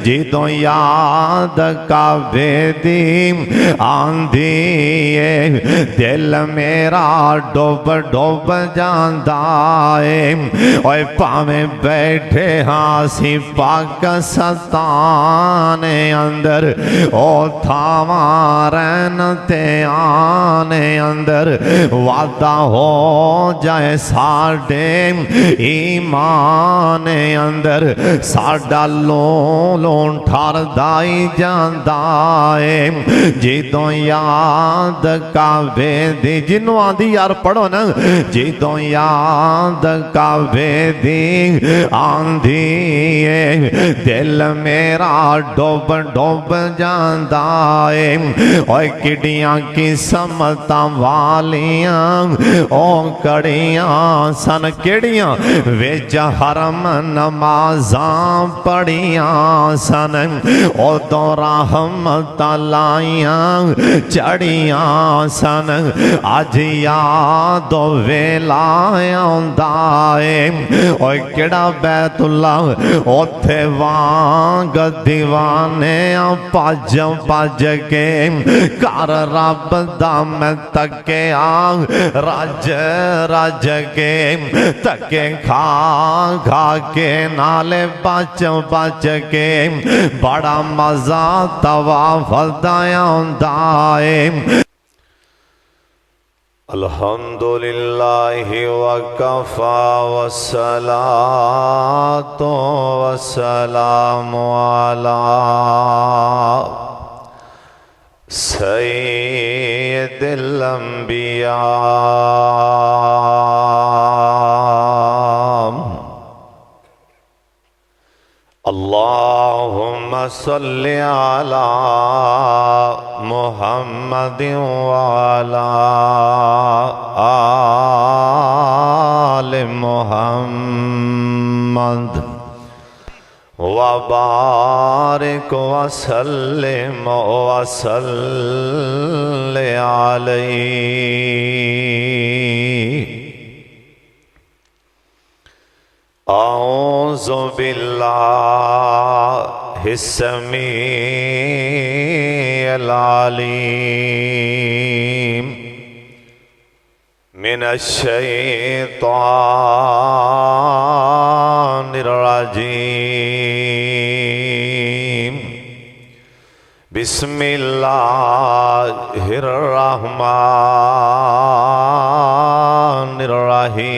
जिदों याद काबे दी आंदी है दिल मेरा डुब डुब जांदा है। ओए भावें बैठे हाँ सी पाकिस्तान अंदर ओ थावा रैन ते आने अंदर वादा हो जाए साडे ईमान अंदर साडा लोन ठरदाई जांदा है। जिदों याद काबे दी जिन्हों आंदी यार पढ़ो ना जिदों याद काबे दी आंदी है दिल मेरा डुब डुब जांदा है। ओए किडियां किस्मतां वालियां ओ कड़ियां सन केड़ियां विच हरम नमाज़ां पढ़ियां सन उदों रहमतां लाइयां चढ़ियां सन। अज याद वेला आउंदा है ओए केड़ा बैतुल्ला ओथे वांग दीवाने भज भज के घर रब दा मैं तके रज रज के तके खा खा के नाले बच बच के बड़ा मजा तवाफ दा आउंदा है। अल्हम्दुलिल्लाहि वकफ़ा वस्सलातु वस्सलामु अला सय्यिदिल अंबिया। अल्लाहुम्मा सल्लि अला मुहम्मदिन व अला आलि मुहम्मद व बारिक व सल्लिम व सल्लि अलैहि। औज़ु बिल्लाहि समीइल अलीम मिनश शैतानिर रजीम। बिस्मिल्लाहिर रहमानिर रहीम।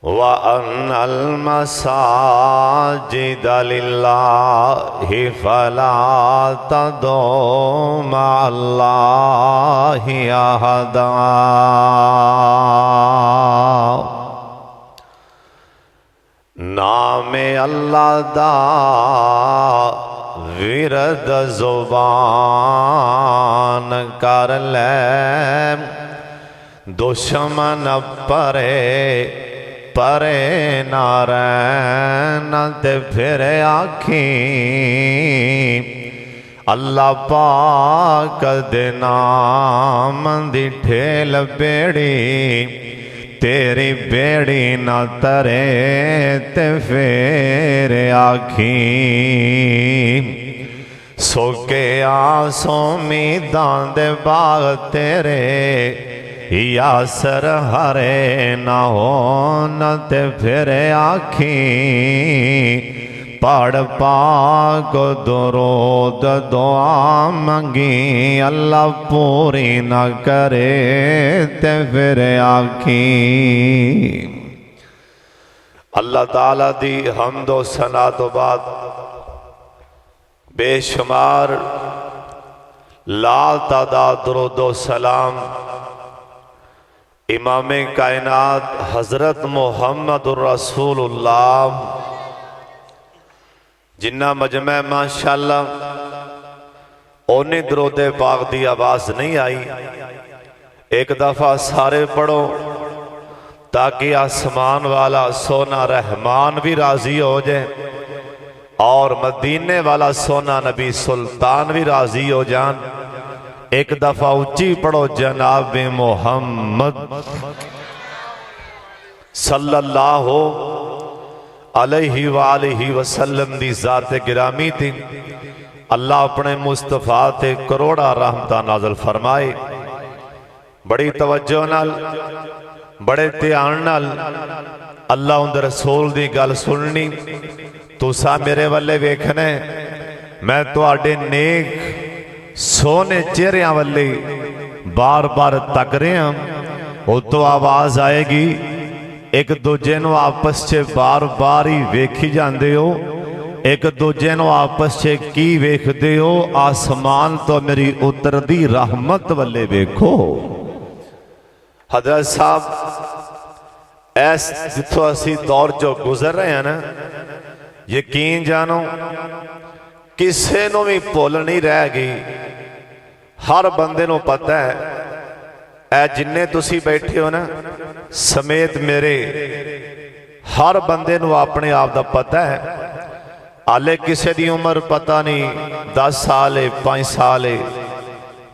व अन्नल मसाजिद लिल्लाहि फला तदउ मअल्लाहि अहदा। नामे अल्लाह दा विरद ज़ुबान कर ले दुश्मन परे परे ना रैन ते फिर आखी अल्लाह पाक दे नाम दी ठेल बेड़ी तेरी बेड़ी न तरे ते फिर आखी सोके आसों मीदां दे बाग तेरे यासर हरे न हो न ते फिर आखी पढ़ पाक दुरूद दुआ मंगी अल्लाह पूरी न करे ते फिर आखी। अल्लाह ताला दी हम्दो सना तो बाद बेशुमार लाल तादाद दुरूदो सलाम इमाम कायनात हजरत मुहम्मदुर रसूलुल्लाह जिन्ना मजमा माशाअल्लाह ओने दरूदे पाक दी आवाज नहीं आई। एक दफा सारे पढ़ो ताकि आसमान वाला सोना रहमान भी राजी हो जाए और मदीने वाला सोना नबी सुल्तान भी राजी हो जान। एक दफा ऊंची पढ़ो जनाब मोहम्मद सल्लल्लाहु अलैहि वालिहि वसल्लम दी ज़ात गिरामी थी। अल्लाह अपने मुस्तफा ते करोड़ा रहमतां नाज़िल फरमाए। बड़ी तवज्जो नाल बड़े ध्यान नाल अल्लाह उनके रसूल दी गल सुननी। तुसा मेरे वाले वेखना, मैं तुहाडे नेक सोने चेहरिया वाले बार बार तक रहा। उतो आवाज आएगी, एक दूजे नूं आपस च बार बार ही वेखी जाते हो, एक दूजे नूं आपस च की वेखदे हो? आसमान तो मेरी उतरदी रहमत वाले वेखो। हजरत साहब ऐस जिथों असी दौर चो गुजर रहे हैं ना, यकीन जानो किसी नूं भी भुल नहीं रह गई। हर बंदे नूं पता है, ऐ जिन्ने तुसी बैठे हो ना समेत मेरे, हर बंदे नूं अपने आप दा पता है। हाले किसी दी उम्र पता नहीं, 10 साल है, 5 साल है,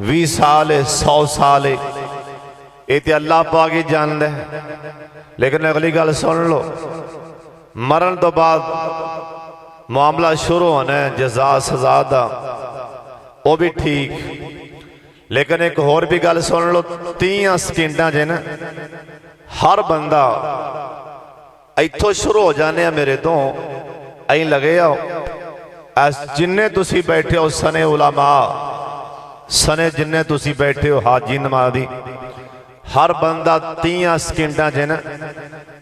20 साल है, 100 साल है, ये तो अल्लाह पाक ही जानता है। लेकिन अगली गल सुन लो, मरण तो बाद मामला शुरू होना है जजा सजा दा, वो भी ठीक। लेकिन एक होर भी गल सुन लो, 30 सकेंडा च ना हर बंदा इथों शुरू हो जाने मेरे तो अं लगे आओ। जिन्ने तुसी बैठे हो सने उलामा, सने जिन्ने तुसी बैठे हो हाजी नमाजी, हर बंदा 30 सकेंडा च ना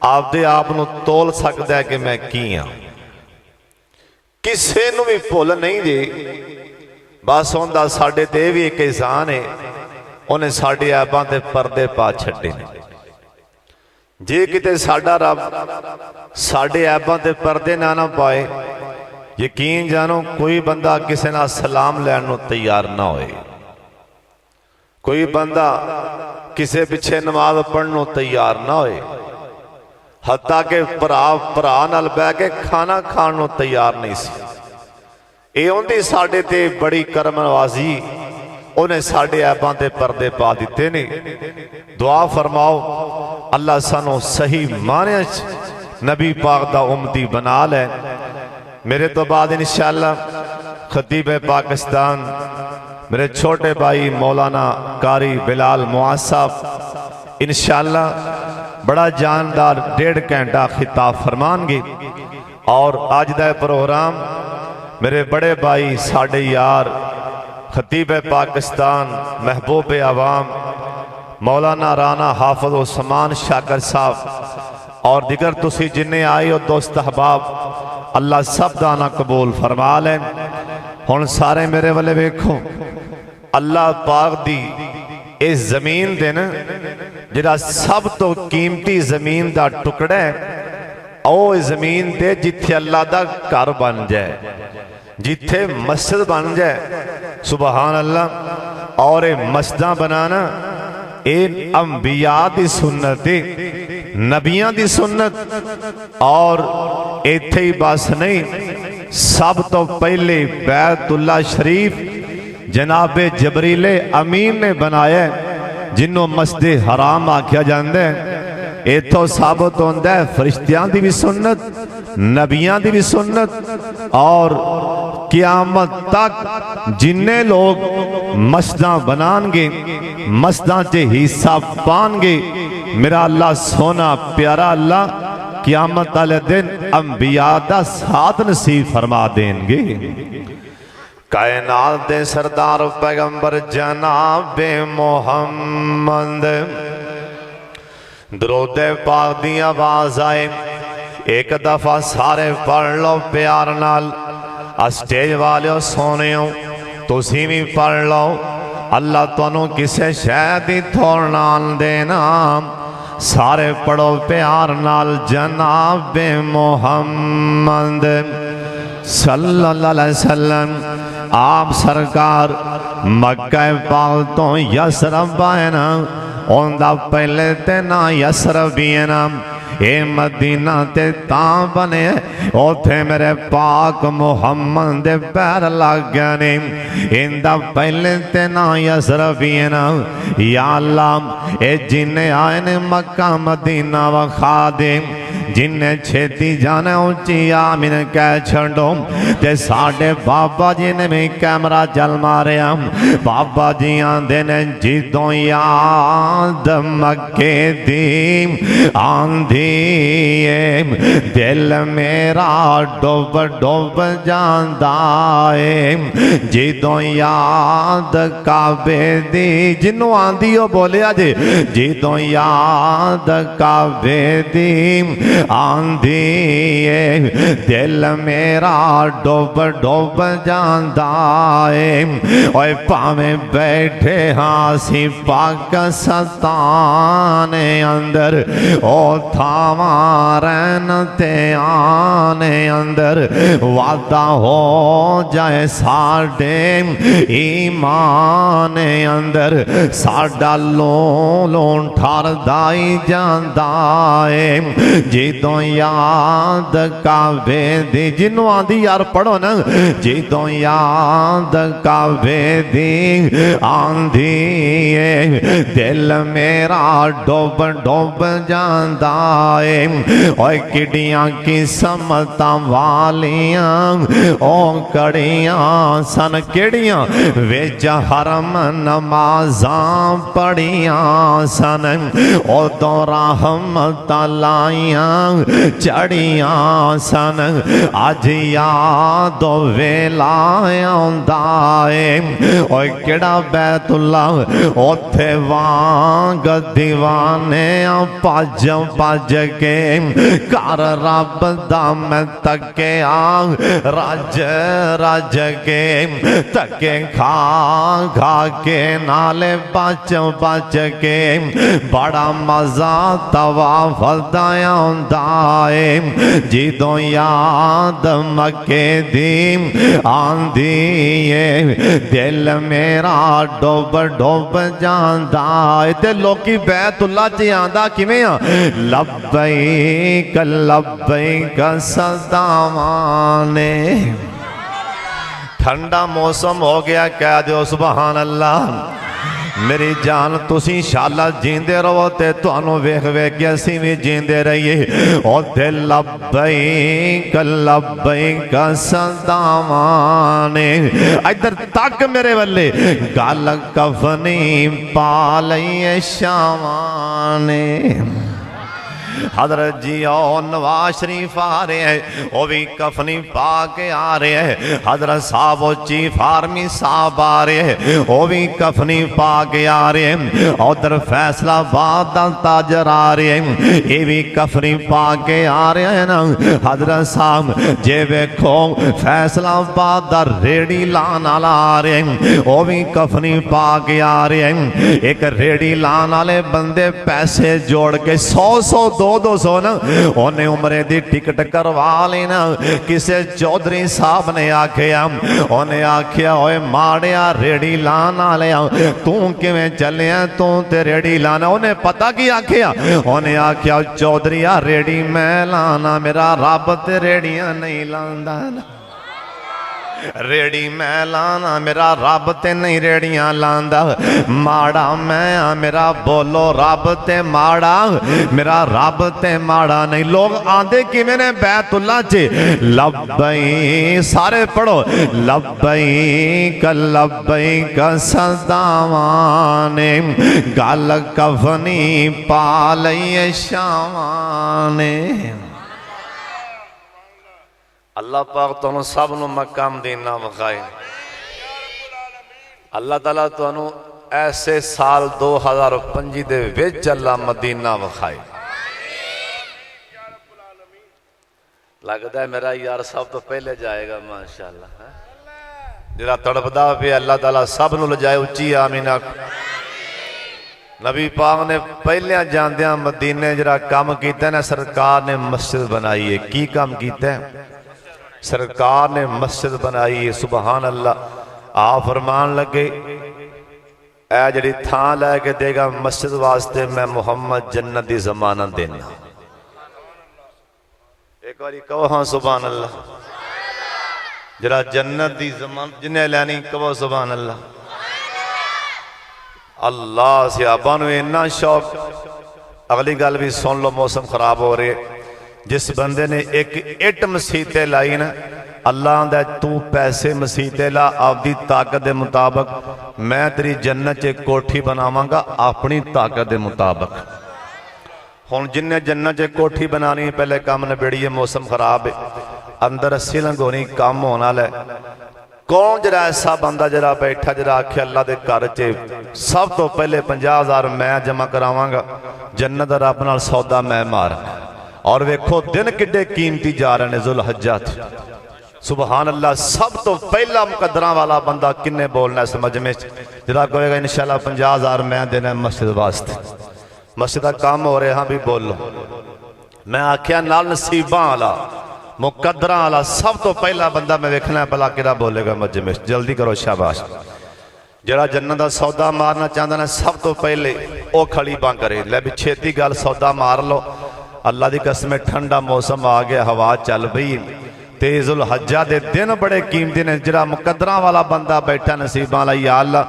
आपदे आप नूं तोल सकता है कि मैं की हाँ। किसी नूं भी भुल नहीं जी। बस उनका साडे ते भी एक एहसान है, उन्हें साडे ऐबां ते पर्दे पा छड्डे ने। जे किते साडा रब साडे ऐबां ते पर्दे ना पाए, यकीन जानो कोई बंदा किसी नाल सलाम लैण नूं तैयार ना होए, कोई बंदा किसी पिछे नमाज पढ़न तैयार ना होए, हत्ता के भरा भरा नाल बह के खाना खाण नूं तैयार नहीं सी। ये उन्दी साडे ते बड़ी करम नवाजी, उन्हें साडे ऐबां ते पर्दे पा दिते ने। दुआ फरमाओ अल्लाह सानू सही माने नबी पाक दा उम्मती बना ले। मेरे तो बाद इंशाअल्लाह खतीब पाकिस्तान मेरे छोटे भाई मौलाना कारी बिलाल मुआज़ साहब इंशाअल्लाह बड़ा जानदार 1.5 घंटा खिताब फरमानगे। और अज दा प्रोग्राम मेरे बड़े भाई साडे यार खतीब पाकिस्तान महबूब आवाम मौलाना राना हाफिज उस्मान शाकर साहब और दिगर तुसी जिन्ने आए हो दोस्त अहबाब, अल्लाह सब दा ना कबूल फरमा लें। हुण सारे मेरे वाले वेखो, अल्लाह पाक दी इस जमीन दे ना जिहड़ा सब तो कीमती जमीन दा टुकड़ा है, ओ जमीन दे जिथे अल्लाह दा घर बन जाए, जिथे मस्जिद बन जाए, सुबहान अल्लाह। और ये मस्जिदां बनाना ये अंबिया दी सुन्नत है, नबियां दी सुन्नत। और इत्थे ही बस नहीं, सब तो पहले बैतुल्ला शरीफ जनाबे जबरीले अमीन ने बनाया, जिन्हों मस्जिद हराम आख्या जाता है। इतों साबित होता है फरिश्तियां दी भी सुन्नत, नबियां दी भी सुन्नत। और क़यामत तक जिन्ने लोग मस्जिदां बनानगे, मस्जिदां च हिस्सा पाएंगे, मेरा अल्लाह सोना प्यारा अल्लाह क़यामत वाले दिन अंबिया दा साथ नसीब फरमा देंगे। कायनात दे सरदार पैगंबर जनाबे मोहम्मद दरूद पाक दी आवाज आए, एक दफा सारे पढ़ लो प्यार नाल। स्टेज वाले सोने तुसी भी पढ़ लो, अल्लाह तुहानू किसे शय दी थोड़ ना देना। सारे पढ़ो प्यार नाल जनाबे मोहम्मद सल्लल्लाहु अलैहि वसल्लम। आप सरकार मक्का पाक तो यसरब आए ना, उनका पहले ते ना यसरब भी है ना। ये मदीना ते तां बने उथे मेरे पाक मुहम्मद दे पैर लग गए ने। इंदा पहले ते ना यसरफी ना या अल्लाह ए जिन्ने आए ने मक्का मदीना वखा दे, जिन्ने छेती जाना उच्ची आमीन कह छो। ते साडे बाबा जी ने भी कैमरा चल मारे, बाबा जी आंदे ने जिदों याद मक्के दी आंधी दिल मेरा डुब डुब जांदा है। जिदों याद काबे दी जिन्हों आंधी हो बोलिया जी, जिदों याद काबे दी आंधी दिल मेरा डुब डुब जांदा है। ओए भावें बैठे हाँ सी पाकिस्तान अंदर ओ थावा रैन ते आने अंदर वादा हो जाए साडे ईमान अंदर साडा लोन ठरदाई जांदा है। जिदों याद काबे दी जिन्हों आंदी यार पढ़ो ना, जिदों याद काबे दी आंधी दिल मेरा डुब डुब जांदा है। ओए किडियां किस्मतां वालियां ओ कड़ियां सन केड़ियां विच हरम नमाज़ां पढ़ियां सन, उदों रहमतां लाइयां चढ़ियां सन। अज याद वेला आउंदा है। ओए केड़ा बैतुल्ला उथे वांग दीवाने भज भज के घर रब दा मैं तकिया रज रज के तके खा खा के नाले बच बच के बड़ा मजा तवाफ दा आउंदा है। जिदों याद मक्के दी आंदी दिल मेरा डुब डुब जांदा है। ते लोकी बैतुल्ला च आंदा किवें आ, लब्बैक लब्बैक सदावां ने। ठंडा मौसम हो गया, कह दो सुभान अल्लाह। मेरी जान तुसी शाला जींदे रहो ते तुहानू वेख वेख के असीं भी जींदे रहिए। ओ दिल लब्बैक लब्बैक सदावां ने। इधर तक मेरे वल्ले गल कफनी पा लईए शावां ने। हजरत जी ओ नवाज शरीफ आ रहे हैं, वो भी कफनी पा के आ रहे हैं। हजरत साहब वो चीफ आर्मी साहब आ रहे हैं, वो भी कफनी पा के आ रहे हैं। उधर फैसलाबाद दा ताजर आ रहे हैं, ये भी कफनी पा के आ रहे हैं ना। हजरत साहब जे वेखो फैसलाबाद दा रेड़ी लान वाला आ रहे हैं, वो भी कफनी पा के आ रहे हैं। एक रेड़ी लान वाले बंदे पैसे जोड़ के 100 200 ना उन्हें उमरे दी टिकट करवा लेना। किसे चौधरी साहब ने आखिया, उन्हें आखिया ओए माड़िया रेड़ी लान वाले तू किवें चलिया, तू ते रेड़ी लाना। उन्हें पता की आखिया, उन्हें आखिया चौधरी आ रेड़ी मैं लाना, मेरा रब ते रेड़ियां नहीं लांदा। रेड़ी मैं लाना, मेरा रब ते नहीं रेड़ियां लांदा। माड़ा मैं आ, मेरा बोलो रब ते माड़ा, मेरा रब ते माड़ा नहीं। लोग आंदे किवें ने बैतुल्ला च, लब्बैक सारे पढ़ो, लब्बैक लब्बैक सदावां ने। गल कफनी पा लईए शावां ने। अल्लाह पाक तुहानू सब नू मक्का मदीना विखाए। अल्लाह ताला तुहानू ऐसे साल 2025 दे विच अल्लाह मदीना विखाए। लगता है मेरा यार सब तो पहले जाएगा माशाअल्लाह। जरा तड़पदा पे अल्लाह ताला सब नू लजाए, उच्ची आमीन। नबी पाक ने पहले जांदियां मदीने जरा काम किया ना, सरकार ने मस्जिद बनाई है। की काम किया? सरकार ने मस्जिद बनाई है। सुबहान अल्लाह। आप फरमान लगे ऐ जड़ी थां लैके देगा मस्जिद वास्ते, मैं मुहम्मद जन्नत की जमानत देना। बारी कहो हाँ सुभान अल्लाह। जरा जन्नत दी ज़मानत जिन्हें लैनी कहो सुभान अल्लाह। अल्लाह सहाबा नूं इन्ना शौक। अगली गल भी सुन लो, मौसम खराब हो रहे। जिस बंदे ने एक इट मसीते लाई ना, अल्लाह आंदा तू पैसे मसीते ला आपदी ताकत के मुताबिक, मैं तेरी जन्नत च कोठी बनावांगा अपनी ताकत के मुताबिक। हुण जिन्हें जन्नत च कोठी बनानी पहले काम निबेड़िए, मौसम खराब है, अंदर अस्सी लंघोनी काम होने वाला है। कौन जरा ऐसा बंदा जरा बैठा जरा आखे अल्लाह के घर च सब तो पहले 50,000 मैं जमा करावांगा, जन्नत रब नाल सौदा मैं मार। और वेखो दिन किड्डे कीमती जा रहे हैं जुल हज्जा। सुबहान अल्लाह। सब तो पहला मुकद्दरा वाला बंदा किन्ने बोलना इस मजमे जरा कहेगा इंशाल्लाह 50,000 मैं देना मस्जिद वास्ते, मस्जिद का काम हो रहा भी बोलो। मैं आख्या नाल नसीबा वाला मुकद्दरा वाला सब तो पहला बंदा मैं वेखना भला किहड़ा बोलेगा मजमे। जल्दी करो शाबाश। जरा जन्नत का सौदा मारना चाहता ना सब तो पहले वो खड़ी बां करे, लै भी छेती गल सौदा मार लो। अल्लाह की कसम ठंडा मौसम आ गया, हवा चल पई, तेजुल हज्जा दे दिन बड़े कीमती ने। जरा मुकद्दरा वाला बंदा बैठा नसीबा वाला, या अल्लाह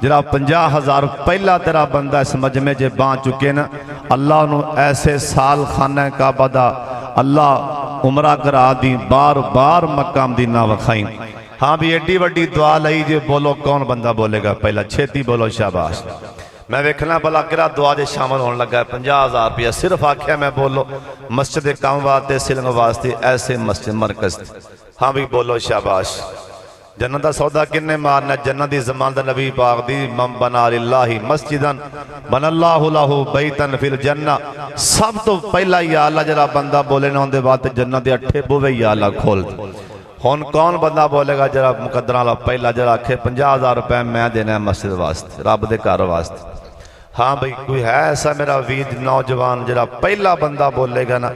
जरा 50,000 पहला तेरा बंदा इस मजमे च बां चुके ना, अल्लाह नू ऐसे साल खाना काबा दा अल्लाह उमरा करा दी, बार बार मकाम दी ना वखाई। हाँ भी एडी वड्डी दुआ लई जे। बोलो कौन बंदा बोलेगा पहला, छेती बोलो शाबाश। मैं वेखना भला किरा दुआ दे शामिल होने लगा। 50,000 रुपया सिर्फ आख्या मैं बोलो मस्जिद के काम वास्ते, सिलंग वास्ते, ऐसे मस्जिद मरकज। हाँ भी बोलो शाबाश। जन्नत का सौदा किन्ने मारना, जन्नत की ज़मानत नबी पाक दी, मम बना लिल्लाहि मस्जिदन बनल्लाहु लहु बैतन फिल जन्ना। सब तो पहला या अल्लाह जरा बंदा बोले ना, उनके बाद जन्नत के 8 बूहे या अल्लाह खोल। हुण कौन बंदा बोलेगा जरा मुकद्दरा वाला पहला जरा आखे 50,000 रुपये मैं देना है मस्जिद वास्ते, रब के घर वास्ते। हाँ भाई कोई है ऐसा मेरा वीर नौजवान जरा पहला बंदा बोलेगा ना,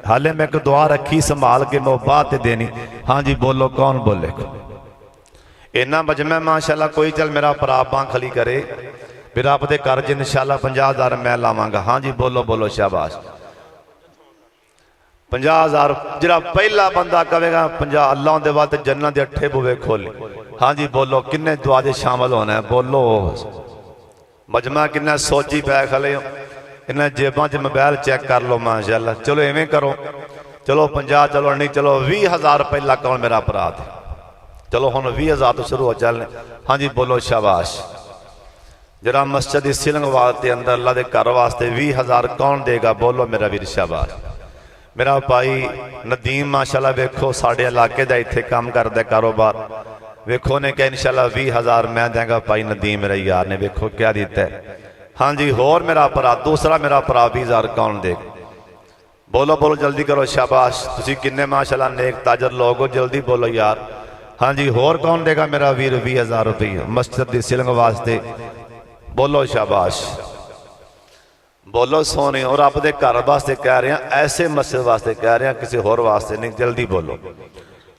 हाले मैं एक दुआ रखी संभाल के मैं बात देनी। हाँ जी बोलो कौन बोलेगा। इन्ना मजमा माशाल्लाह कोई चल मेरा भरा बां खली करे, फिर रब के घर च इंशाल्लाह 50,000 मैं लावांगा। हाँ जी बोलो बोलो शाबाश। 50,000 जरा पहला बंदा कहेगा 50, अल्लाह दे बाद जन्नत के 8 बूहे खोले। हाँ जी बोलो किन्ने दुआ दे शामिल होना है। बोलो मजमा किन्ना सोची पै खले, इन्हें जेबां च मोबाइल चेक कर लो माशाल्लाह। चलो इवें करो, चलो 50, चलो नहीं चलो 20,000 पहला कौन मेरा भरा दे। चलो हुण 20,000 तो शुरू हो चलने। हाँ जी बोलो शाबाश। जरा मस्जिद की सिलंग वास्ते अंदर अल्लाह के घर वास्ते 20,000 कौन देगा। बोलो मेरा वीर शाबाश। मेरा भाई नदीम माशाल्लाह वेखो साढ़े इलाके का इत्थे काम करदा कारोबार, वेखो ने क्या इंशाल्लाह 20,000 मैं देंगा। भाई नदीम मेरा यार ने वेखो क्या दिता है। हाँ जी होर मेरा भरा दूसरा मेरा भरा 20,000 कौन दे। बोलो बोलो जल्दी करो शाबाश। तुसी किन्ने माशाल्लाह नेक ताजर लोग हो, जल्दी बोलो यार। हाँ जी होर कौन देगा मेरा वीर 20,000 रुपये मस्जिद की सिलंग वास्ते। बोलो शाबाश। बोलो सोने। और रब के घर वास्ते कह रहे हैं, ऐसे मस्जिद वास्ते कह रहे हैं, किसी होर वास्ते नहीं। जल्दी बोलो।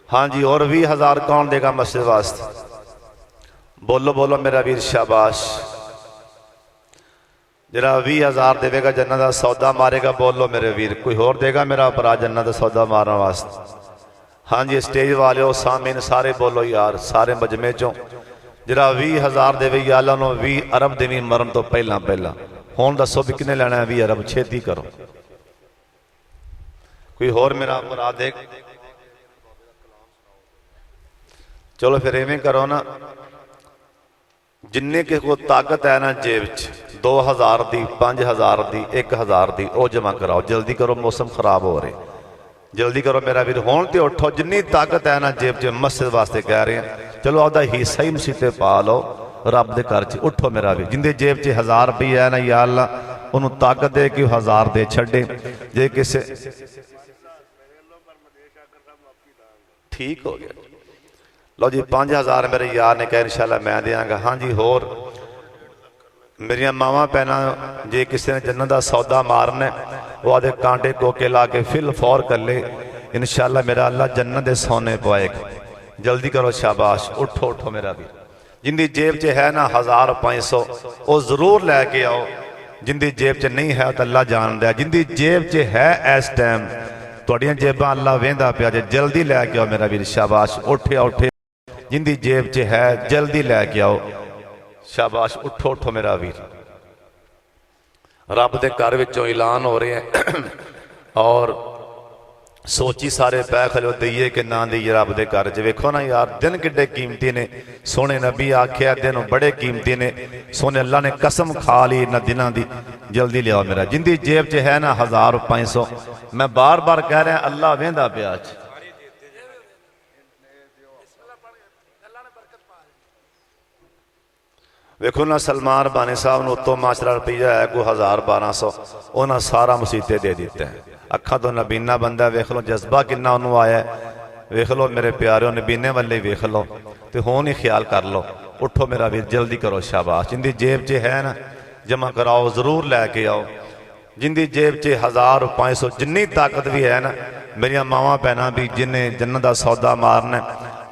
हाँ जी और 20,000 कौन देगा मस्जिद वास्ते। बोलो बोलो मेरा वीर शाबाश। जरा 20,000 देगा जन्नत का सौदा मारेगा। बोलो मेरे वीर। कोई होर देगा मेरा भरा जन्नत का सौदा मारने वास्ते। हाँ जी स्टेज वाले हो सामीन सारे बोलो यार, सारे मजमे चो जरा 20,000 देवे या अल्लाह नूं 20 अरब देवी मरन तो पहला पहला। हुण दसो भी किन्ने लेना है 20 अरब, छेती करो। कोई होर मेरा भरा दे। चलो फिर इवें करो ना, जिन्ने किसी को ताकत है ना जेब च 2,000 दी 5,000 दी 1,000 दी वो जमा कराओ। जल्दी करो मौसम खराब हो रहे, जल्दी करो मेरा वीर। हुण ते उठो, जिन्नी ताकत है ना जेब च मस्जिद वास्ते कह रहे हैं। चलो आपका हिस्सा ही मसीते पा लो रब के घर च। उठो मेरा वीर। जिंदे जेब च 1,000 रुपया है ना या अल्लाह उन्होंने ताकत दे कि 1,000 दे छे। जे किसे ठीक हो गया। लो जी 5,000 मेरे यार ने कहा इंशाल्लाह मैं देंगा। हाँ जी होर मेरिया मावां भैनां जे किसी ने जन्नत का सौदा मारना वो आदे कांटे कोके ला के फिल फौर कर ले, इंशाल्लाह मेरा अल्लाह जन्नत के सोने पाएगा। जल्दी करो शाबाश। उठो उठो मेरा भी। जिंदी जेब च है ना 1,000 500 वो जरूर लैके आओ। जिंदी जेब च नहीं है तो अल्लाह जान दिया। जिंदी जेब च है इस टाइम तुहाड़ियां जेबां अल्लाह वेंदा पिया जे जल्दी लैके आओ मेरा वीर शाबाश उठे उठे जिंदी जेब च है जल्दी लैके आओ शाबाश उठो उठो मेरा वीर रब दे घर विचों ऐलान हो रहे हैं और सोची सारे पै खलो दईए कि ना दईए रब दे घर च वेखो ना यार दिन किड्डे कीमती ने सोने नबी आख्या दिन बड़े कीमती ने सोने अल्लाह ने कसम खा ली इन्हां दिनां दी जल्दी लियाओ मेरा जिंदी जेब च है ना 1500 मैं बार बार कह रहा अल्लाह वेंदा पिया वेखो ना सलमान बानी साहब ने उत्तों माशरा रुपया है कोई 1000-1200 उन्हें सारा मुसीते दे दिता है अखा तो नबीना बंदा वेख लो जज्बा किन्ना उन्होंने आया वेख लो मेरे प्यारे नबीने वाले वेख लो तो होन ही ख्याल कर लो उठो मेरा वीर जल्दी करो शाबाश जिंदी जेब च है ना जमा कराओ जरूर लैके आओ जिंदी जेब च 1000-500 जिन्नी ताकत भी है ना मेरिया मावां भैनां भी जिन्हें जन्नत दा सौदा मारना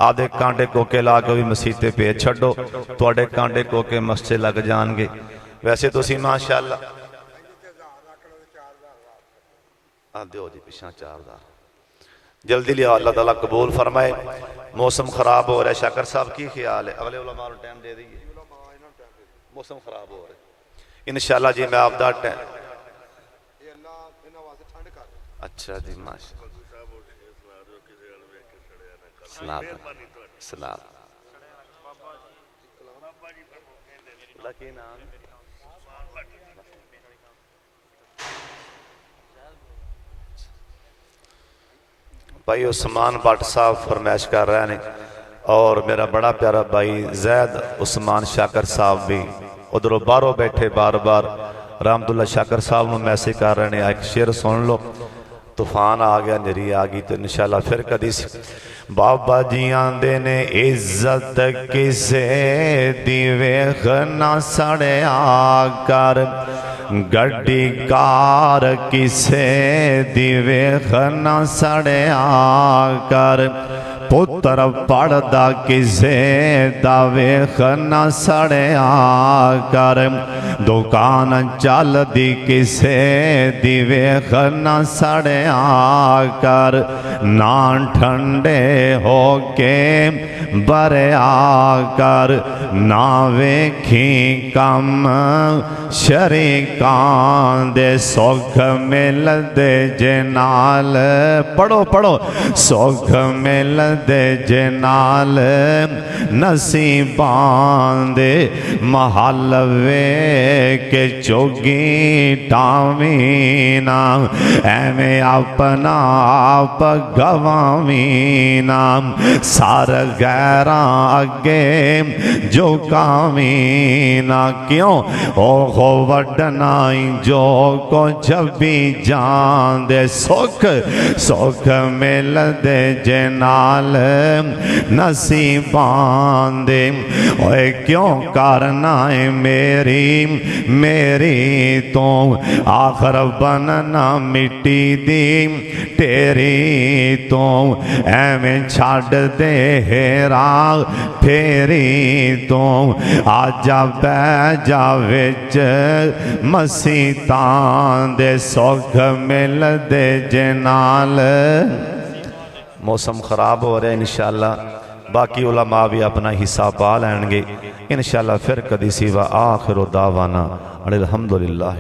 आधे कांटे कोके ला के भी मसीते पे छड्डो तुहाडे कांटे कोके मस्से लग जाएंगे वैसे तुसीं माशाअल्लाह दो जी पिछा 4000 जल्दी लिया अल्लाह ताला कबूल फरमाए मौसम खराब हो रहा है शाकर साहब की ख्याल है अगले उलमा को टाइम दे दीजिए मौसम खराब हो रहा है इंशाअल्लाह जी मैं आपदा टाइम अच्छा जी माशा भाई उस्मान भट्ट साहब फरमाइश कर रहे हैं और मेरा बड़ा प्यारा भाई जैद उस्मान शाकर साहब भी उधरों बाहरों बैठे बार बार रामदुल्ला शाकर साहब को मैसेज कर रहे हैं एक शेर सुन लो तूफान आ गया निरी आ गई तो इंशाल्लाह फिर कदी बाबा जी आंदे ने इज्जत किसे दी वेख ना सड़े आकर गड्डी कार किसे दी वेख ना सड़े आकर पुत्र पढ़दा किसे दा वेख ना सड़े आकर दुकान चलदी किसे दी वेख ना सड़े आकर ना ठंडे हो के बरे आकर ना वेखी कम शरीकां दे सुख मिलदे जे नाल पढ़ो पढ़ो सुख मिलदे जे नाल नसीबां दे महल वे के चोगी टावी ना एवें अपना आप गवावी ना सार गैरां अगे झुकावी ना क्यों ओहो वडनाई जो कुछ भी जान दे सुख सुख मिलदे जे नाल नसीबां दे ओए क्यों करना है मेरी मेरी तो आखर बनना मिट्टी दी तेरी तो एवें छड़ दे हेरा फेरी तो आजा बह जा विच मसीतां दे सुख मिलदे जे नाल मौसम खराब हो रहा है इंशाअल्लाह बाकी उलमा भी अपना हिस्सा पा लैणगे इंशाअल्लाह फिर कदी सिवा आखिर दावाना अल्हम्दुलिल्लाह।